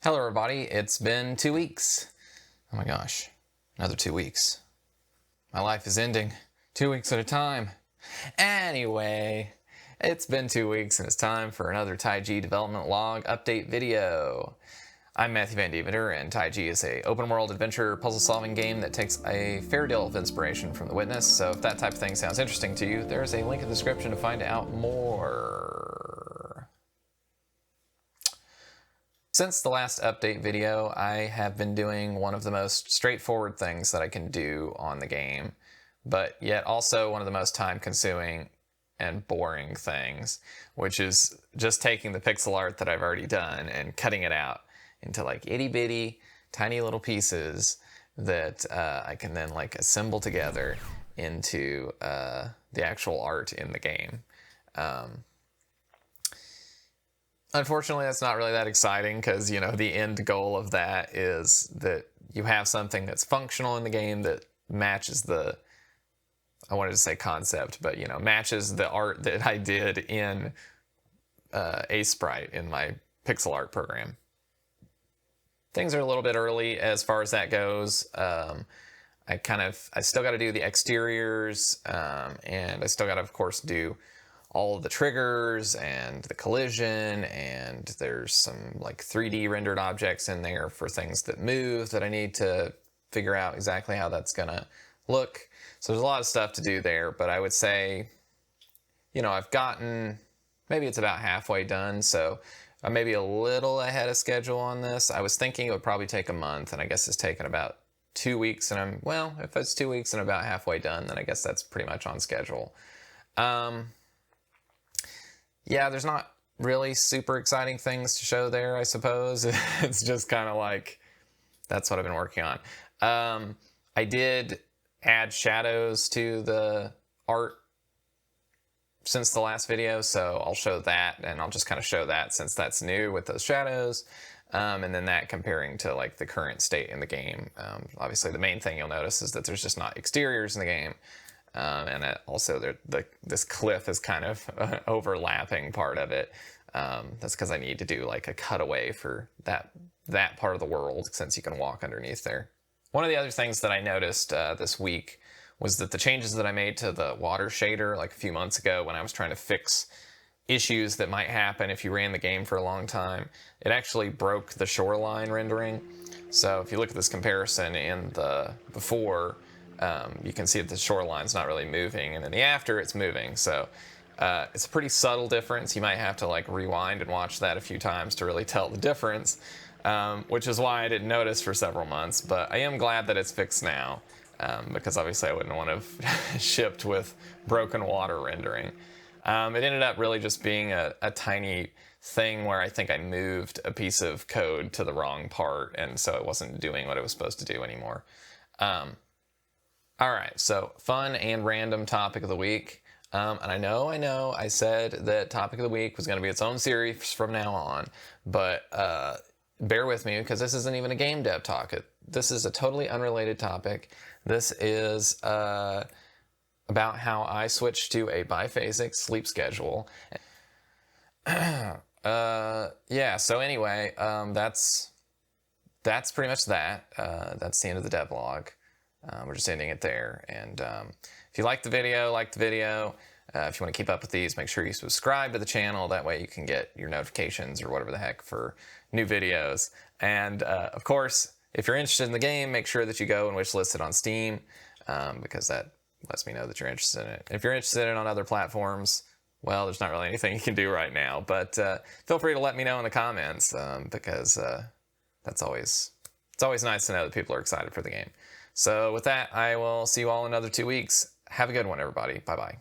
Hello everybody, it's been 2 weeks. Oh my gosh, another 2 weeks. My life is ending 2 weeks at a time. Anyway, it's been 2 weeks and it's time for another Taiji development log update video. I'm Matthew Van Deventer, and Taiji is a open world adventure puzzle solving game that takes a fair deal of inspiration from The Witness, so if that type of thing sounds interesting to you, there's a link in the description to find out more. Since the last update video, I have been doing one of the most straightforward things that I can do on the game, but yet also one of the most time-consuming and boring things, which is just taking the pixel art that I've already done and cutting it out into like itty-bitty, tiny little pieces that I can then like assemble together into the actual art in the game. Unfortunately, that's not really that exciting because, you know, the end goal of that is that you have something that's functional in the game that matches the, I wanted to say concept, but, you know, matches the art that I did in Sprite in my pixel art program. Things are a little bit early as far as that goes. I still got to do the exteriors, and I still got to, of course, do all of the triggers and the collision, and there's some like 3D rendered objects in there for things that move that I need to figure out exactly how that's gonna look. So there's a lot of stuff to do there, but I would say, you know, I've gotten, maybe it's about halfway done, so I'm maybe a little ahead of schedule on this. I was thinking it would probably take a month, and I guess it's taken about 2 weeks, and well, if it's 2 weeks and about halfway done, then I guess that's pretty much on schedule. Yeah, there's not really super exciting things to show there, I suppose. It's just kind of like, that's what I've been working on. I did add shadows to the art since the last video, so I'll show that, and I'll just kind of show that since that's new with those shadows, and then that comparing to like the current state in the game. Obviously, the main thing you'll notice is that there's just not exteriors in the game. And also this cliff is kind of overlapping part of it. That's because I need to do like a cutaway for that part of the world, since you can walk underneath there. One of the other things that I noticed this week was that the changes that I made to the water shader like a few months ago when I was trying to fix issues that might happen if you ran the game for a long time, it actually broke the shoreline rendering. So if you look at this comparison in the before, you can see that the shoreline's not really moving, and in the after it's moving. So it's a pretty subtle difference. You might have to like rewind and watch that a few times to really tell the difference, which is why I didn't notice for several months. But I am glad that it's fixed now, because obviously I wouldn't want to have shipped with broken water rendering. It ended up really just being a tiny thing where I think I moved a piece of code to the wrong part, and so it wasn't doing what it was supposed to do anymore. All right, so fun and random topic of the week. And I know, I said that topic of the week was going to be its own series from now on, but bear with me because this isn't even a game dev talk. This is a totally unrelated topic. This is about how I switched to a biphasic sleep schedule. Yeah, so anyway, that's pretty much that. That's the end of the devlog. We're just ending it there. And if you like the video, if you want to keep up with these, make sure you subscribe to the channel. That way you can get your notifications or whatever the heck for new videos. And of course, if you're interested in the game, make sure that you go and wishlist it on Steam, because that lets me know that you're interested in it. If you're interested in it on other platforms, well, there's not really anything you can do right now. But feel free to let me know in the comments, because it's always nice to know that people are excited for the game. So with that, I will see you all in another 2 weeks. Have a good one, everybody. Bye-bye.